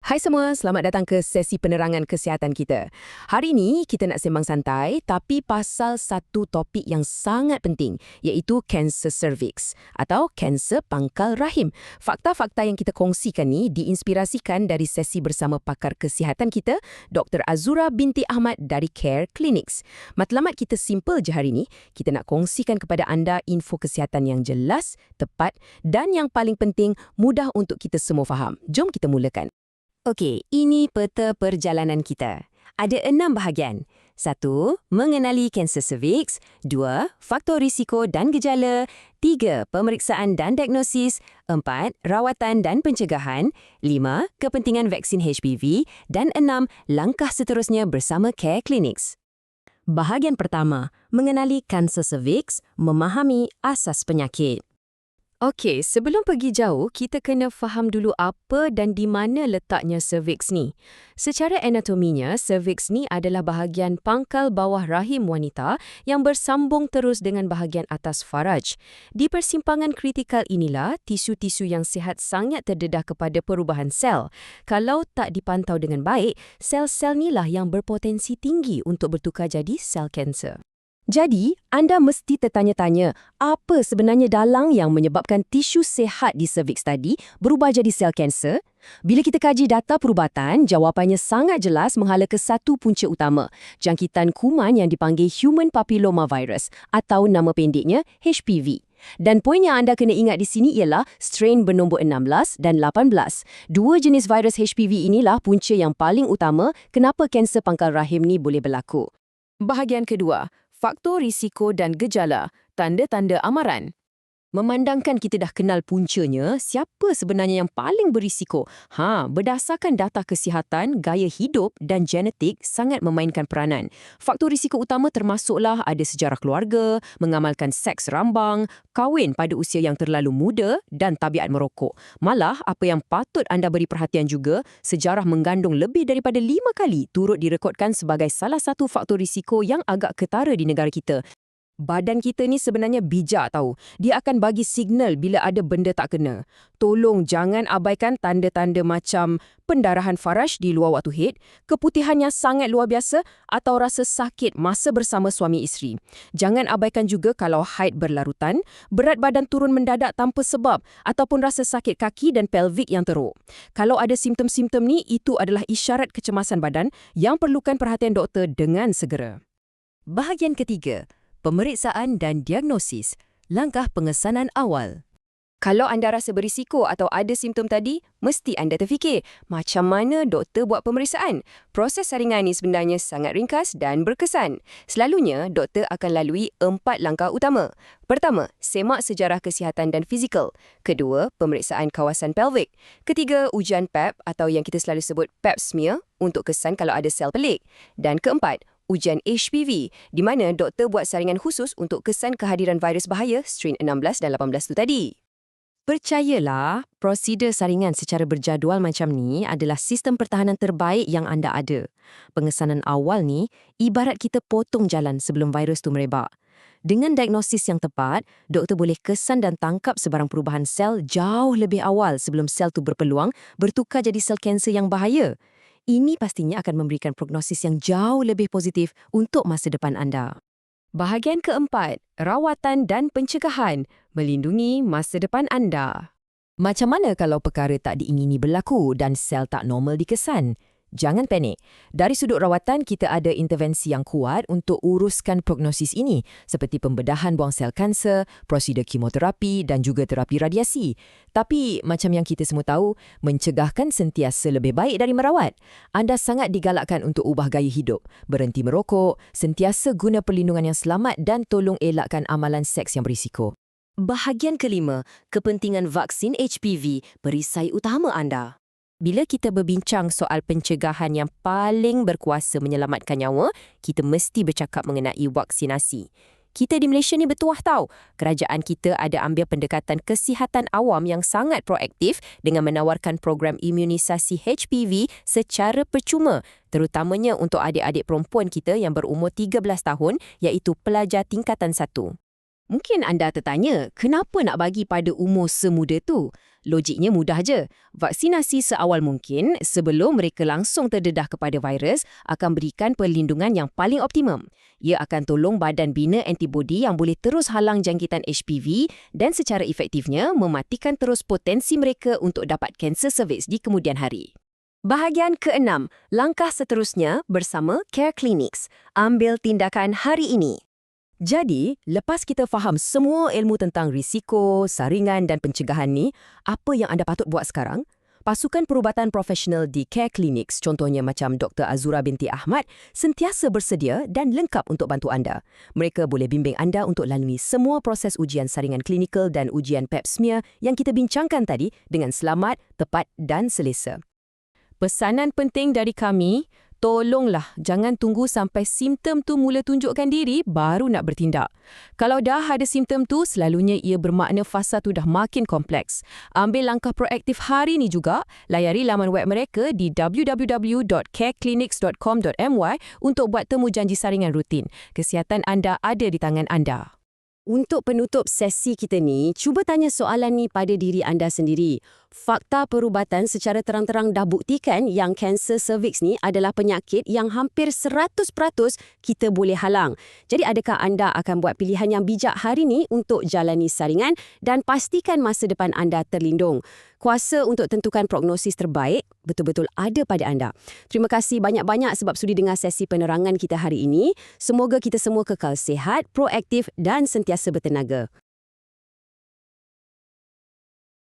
Hai semua, selamat datang ke sesi penerangan kesihatan kita. Hari ini kita nak sembang santai tapi pasal satu topik yang sangat penting, iaitu kanser cervix atau kanser pangkal rahim. Fakta-fakta yang kita kongsikan ni diinspirasikan dari sesi bersama pakar kesihatan kita, Dr. Azura binti Ahmad dari Care Clinics. Matlamat kita simple je hari ini, kita nak kongsikan kepada anda info kesihatan yang jelas, tepat dan yang paling penting, mudah untuk kita semua faham. Jom kita mulakan. Okey, ini peta perjalanan kita. Ada 6 bahagian. 1. Mengenali kanser cervix. 2. Faktor risiko dan gejala. 3. Pemeriksaan dan diagnosis. 4. Rawatan dan pencegahan. 5. Kepentingan vaksin HPV. Dan 6. Langkah seterusnya bersama Care Clinics. Bahagian pertama, mengenali kanser cervix, memahami asas penyakit. Okey, sebelum pergi jauh, kita kena faham dulu apa dan di mana letaknya cervix ni. Secara anatominya, cervix ni adalah bahagian pangkal bawah rahim wanita yang bersambung terus dengan bahagian atas faraj. Di persimpangan kritikal inilah, tisu-tisu yang sihat sangat terdedah kepada perubahan sel. Kalau tak dipantau dengan baik, sel-sel inilah yang berpotensi tinggi untuk bertukar jadi sel kanser. Jadi, anda mesti tertanya-tanya, apa sebenarnya dalang yang menyebabkan tisu sihat di cervix tadi berubah jadi sel kanser? Bila kita kaji data perubatan, jawapannya sangat jelas menghala ke satu punca utama, jangkitan kuman yang dipanggil Human Papilloma Virus atau nama pendeknya HPV. Dan poin yang anda kena ingat di sini ialah strain bernombor 16 dan 18. Dua jenis virus HPV inilah punca yang paling utama kenapa kanser pangkal rahim ni boleh berlaku. Bahagian kedua, faktor risiko dan gejala, tanda-tanda amaran. Memandangkan kita dah kenal puncanya, siapa sebenarnya yang paling berisiko? Berdasarkan data kesihatan, gaya hidup dan genetik sangat memainkan peranan. Faktor risiko utama termasuklah ada sejarah keluarga, mengamalkan seks rambang, kahwin pada usia yang terlalu muda dan tabiat merokok. Malah, apa yang patut anda beri perhatian juga, sejarah mengandung lebih daripada 5 kali turut direkodkan sebagai salah satu faktor risiko yang agak ketara di negara kita. Badan kita ni sebenarnya bijak tahu. Dia akan bagi signal bila ada benda tak kena. Tolong jangan abaikan tanda-tanda macam pendarahan faraj di luar waktu haid, keputihan yang sangat luar biasa atau rasa sakit masa bersama suami isteri. Jangan abaikan juga kalau haid berlarutan, berat badan turun mendadak tanpa sebab ataupun rasa sakit kaki dan pelvik yang teruk. Kalau ada simptom-simptom ni, itu adalah isyarat kecemasan badan yang perlukan perhatian doktor dengan segera. Bahagian ketiga, pemeriksaan dan diagnosis, langkah pengesanan awal. Kalau anda rasa berisiko atau ada simptom tadi, mesti anda terfikir, macam mana doktor buat pemeriksaan? Proses saringan ini sebenarnya sangat ringkas dan berkesan. Selalunya, doktor akan lalui 4 langkah utama. Pertama, semak sejarah kesihatan dan fizikal. Kedua, pemeriksaan kawasan pelvik. Ketiga, ujian PAP atau yang kita selalu sebut PAP smear untuk kesan kalau ada sel pelik. Dan keempat, ujian HPV, di mana doktor buat saringan khusus untuk kesan kehadiran virus bahaya strain 16 dan 18 tu tadi. Percayalah, prosedur saringan secara berjadual macam ni adalah sistem pertahanan terbaik yang anda ada. Pengesanan awal ni, ibarat kita potong jalan sebelum virus tu merebak. Dengan diagnosis yang tepat, doktor boleh kesan dan tangkap sebarang perubahan sel jauh lebih awal sebelum sel tu berpeluang bertukar jadi sel kanser yang bahaya. Ini pastinya akan memberikan prognosis yang jauh lebih positif untuk masa depan anda. Bahagian keempat, rawatan dan pencegahan, melindungi masa depan anda. Macam mana kalau perkara tak diingini berlaku dan sel tak normal dikesan? Jangan panik. Dari sudut rawatan, kita ada intervensi yang kuat untuk uruskan prognosis ini, seperti pembedahan buang sel kanser, prosedur kemoterapi dan juga terapi radiasi. Tapi, macam yang kita semua tahu, mencegahkan sentiasa lebih baik dari merawat. Anda sangat digalakkan untuk ubah gaya hidup, berhenti merokok, sentiasa guna perlindungan yang selamat dan tolong elakkan amalan seks yang berisiko. Bahagian kelima, kepentingan vaksin HPV, perisai utama anda. Bila kita berbincang soal pencegahan yang paling berkuasa menyelamatkan nyawa, kita mesti bercakap mengenai vaksinasi. Kita di Malaysia ni bertuah tahu, kerajaan kita ada ambil pendekatan kesihatan awam yang sangat proaktif dengan menawarkan program imunisasi HPV secara percuma, terutamanya untuk adik-adik perempuan kita yang berumur 13 tahun, iaitu pelajar tingkatan 1. Mungkin anda tertanya, kenapa nak bagi pada umur semuda tu? Logiknya mudah je. Vaksinasi seawal mungkin sebelum mereka langsung terdedah kepada virus akan berikan perlindungan yang paling optimum. Ia akan tolong badan bina antibodi yang boleh terus halang jangkitan HPV dan secara efektifnya mematikan terus potensi mereka untuk dapat kanser cervix di kemudian hari. Bahagian ke-6, langkah seterusnya bersama Care Clinics. Ambil tindakan hari ini. Jadi, lepas kita faham semua ilmu tentang risiko, saringan dan pencegahan ni, apa yang anda patut buat sekarang? Pasukan perubatan profesional di Care Clinics, contohnya macam Dr. Azura binti Ahmad, sentiasa bersedia dan lengkap untuk bantu anda. Mereka boleh bimbing anda untuk lalui semua proses ujian saringan klinikal dan ujian pap smear yang kita bincangkan tadi dengan selamat, tepat dan selesa. Pesanan penting dari kami, tolonglah jangan tunggu sampai simptom tu mula tunjukkan diri baru nak bertindak. Kalau dah ada simptom tu, selalunya ia bermakna fasa tu dah makin kompleks. Ambil langkah proaktif hari ni juga, layari laman web mereka di www.careclinics.com.my untuk buat temu janji saringan rutin. Kesihatan anda ada di tangan anda. Untuk penutup sesi kita ni, cuba tanya soalan ni pada diri anda sendiri. Fakta perubatan secara terang-terang dah buktikan yang kanser cervix ni adalah penyakit yang hampir 100% kita boleh halang. Jadi adakah anda akan buat pilihan yang bijak hari ni untuk jalani saringan dan pastikan masa depan anda terlindung? Kuasa untuk tentukan prognosis terbaik betul-betul ada pada anda. Terima kasih banyak-banyak sebab sudi dengar sesi penerangan kita hari ini. Semoga kita semua kekal sihat, proaktif dan sentiasa bertenaga.